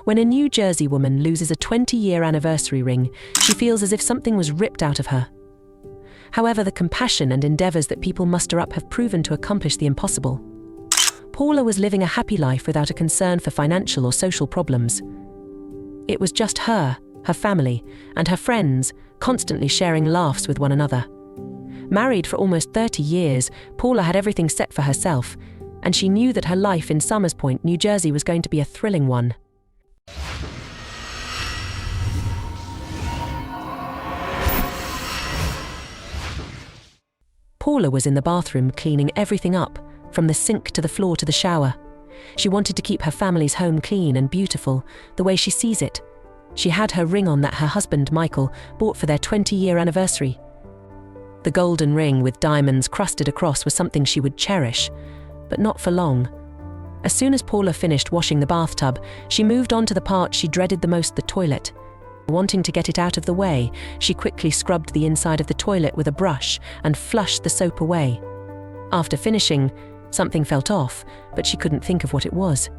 When a New Jersey woman loses a 20-year anniversary ring, she feels as if something was ripped out of her. However, the compassion and endeavors that people muster up have proven to accomplish the impossible. Paula was living a happy life without a concern for financial or social problems. It was just her family, and her friends, constantly sharing laughs with one another. Married for almost 30 years, Paula had everything set for herself, and she knew that her life in Somers Point, New Jersey was going to be a thrilling one. Paula was in the bathroom cleaning everything up, from the sink to the floor to the shower. She wanted to keep her family's home clean and beautiful, the way she sees it. She had her ring on that her husband, Michael, bought for their 20-year anniversary. The golden ring with diamonds crusted across was something she would cherish, but not for long. As soon as Paula finished washing the bathtub, she moved on to the part she dreaded the most, the toilet. Wanting to get it out of the way, she quickly scrubbed the inside of the toilet with a brush and flushed the soap away. After finishing, something felt off, but she couldn't think of what it was.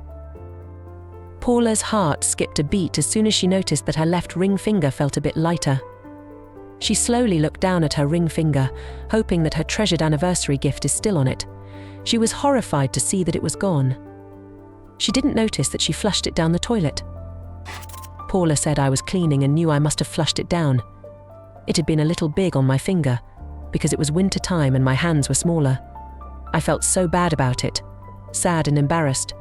Paula's heart skipped a beat as soon as she noticed that her left ring finger felt a bit lighter. She slowly looked down at her ring finger, hoping that her treasured anniversary gift is still on it. She was horrified to see that it was gone. She didn't notice that she flushed it down the toilet. Paula said I was cleaning and knew I must have flushed it down. It had been a little big on my finger, because it was winter time and my hands were smaller. I felt so bad about it, sad and embarrassed.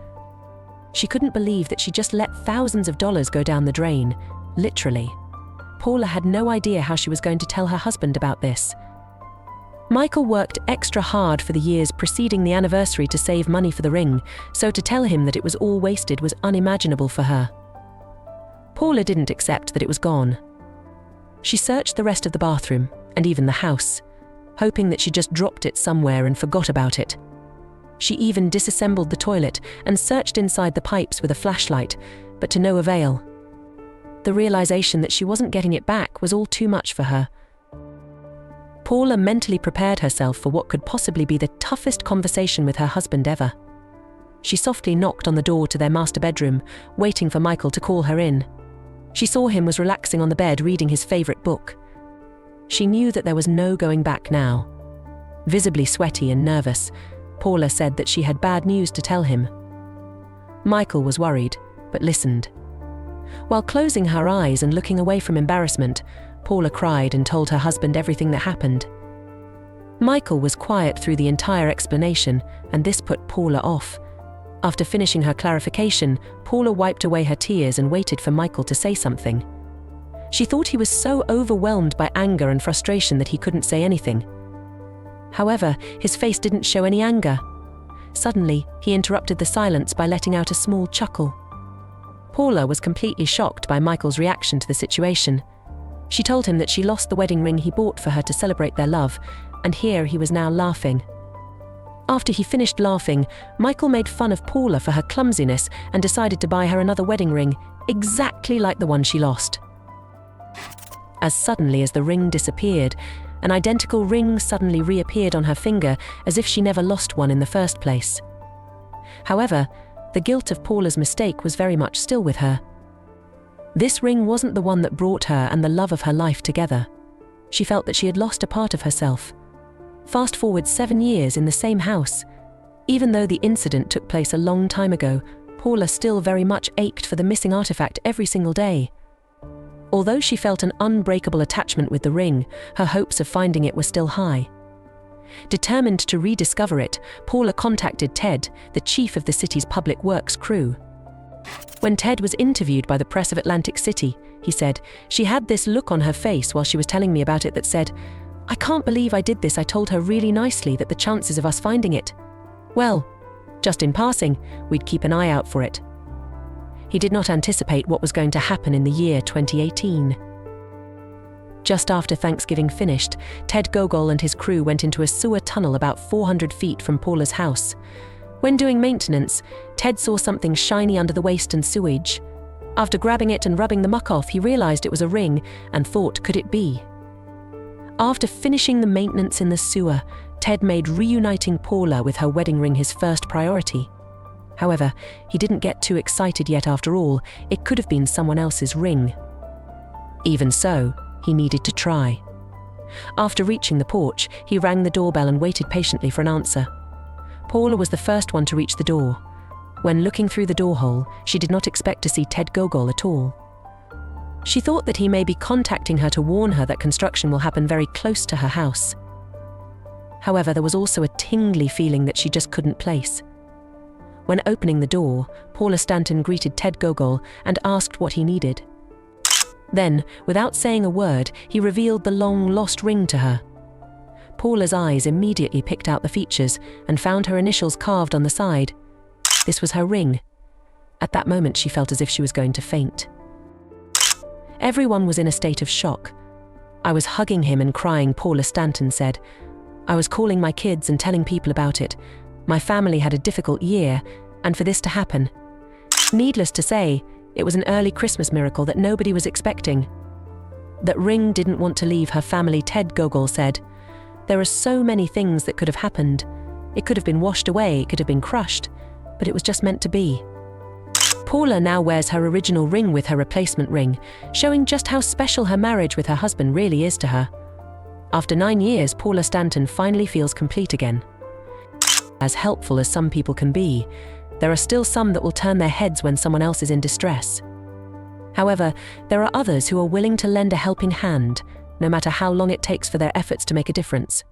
She couldn't believe that she just let thousands of dollars go down the drain, literally. Paula had no idea how she was going to tell her husband about this. Michael worked extra hard for the years preceding the anniversary to save money for the ring, so to tell him that it was all wasted was unimaginable for her. Paula didn't accept that it was gone. She searched the rest of the bathroom, and even the house, hoping that she just dropped it somewhere and forgot about it. She even disassembled the toilet and searched inside the pipes with a flashlight, but to no avail. The realization that she wasn't getting it back was all too much for her. Paula mentally prepared herself for what could possibly be the toughest conversation with her husband ever. She softly knocked on the door to their master bedroom, waiting for Michael to call her in. She saw him was relaxing on the bed reading his favorite book. She knew that there was no going back now. Visibly sweaty and nervous, Paula said that she had bad news to tell him. Michael was worried, but listened. While closing her eyes and looking away from embarrassment, Paula cried and told her husband everything that happened. Michael was quiet through the entire explanation, and this put Paula off. After finishing her clarification, Paula wiped away her tears and waited for Michael to say something. She thought he was so overwhelmed by anger and frustration that he couldn't say anything. However, his face didn't show any anger. Suddenly, he interrupted the silence by letting out a small chuckle. Paula was completely shocked by Michael's reaction to the situation. She told him that she lost the wedding ring he bought for her to celebrate their love, and here he was now laughing. After he finished laughing, Michael made fun of Paula for her clumsiness and decided to buy her another wedding ring, exactly like the one she lost. As suddenly as the ring disappeared, an identical ring suddenly reappeared on her finger as if she never lost one in the first place. However, the guilt of Paula's mistake was very much still with her. This ring wasn't the one that brought her and the love of her life together. She felt that she had lost a part of herself. Fast forward 7 years in the same house. Even though the incident took place a long time ago, Paula still very much ached for the missing artifact every single day. Although she felt an unbreakable attachment with the ring, her hopes of finding it were still high. Determined to rediscover it, Paula contacted Ted, the chief of the city's public works crew. When Ted was interviewed by the press of Atlantic City, he said, "She had this look on her face while she was telling me about it that said, 'I can't believe I did this. I told her really nicely that the chances of us finding it, well, just in passing, we'd keep an eye out for it.'" He did not anticipate what was going to happen in the year 2018. Just after Thanksgiving finished, Ted Gogol and his crew went into a sewer tunnel about 400 feet from Paula's house. When doing maintenance, Ted saw something shiny under the waste and sewage. After grabbing it and rubbing the muck off, he realized it was a ring and thought, could it be? After finishing the maintenance in the sewer, Ted made reuniting Paula with her wedding ring his first priority. However, he didn't get too excited yet. After all, it could have been someone else's ring. Even so, he needed to try. After reaching the porch, he rang the doorbell and waited patiently for an answer. Paula was the first one to reach the door. When looking through the door hole, she did not expect to see Ted Gogol at all. She thought that he may be contacting her to warn her that construction will happen very close to her house. However, there was also a tingly feeling that she just couldn't place. When opening the door, Paula Stanton greeted Ted Gogol and asked what he needed. Then, without saying a word, he revealed the long-lost ring to her. Paula's eyes immediately picked out the features and found her initials carved on the side. This was her ring. At that moment, she felt as if she was going to faint. Everyone was in a state of shock. "I was hugging him and crying," Paula Stanton said. "I was calling my kids and telling people about it. My family had a difficult year, and for this to happen. Needless to say, it was an early Christmas miracle that nobody was expecting." That ring didn't want to leave her family, Ted Gogol said. "There are so many things that could have happened. It could have been washed away, it could have been crushed, but it was just meant to be." Paula now wears her original ring with her replacement ring, showing just how special her marriage with her husband really is to her. After 9 years, Paula Stanton finally feels complete again. As helpful as some people can be, there are still some that will turn their heads when someone else is in distress. However, there are others who are willing to lend a helping hand, no matter how long it takes for their efforts to make a difference.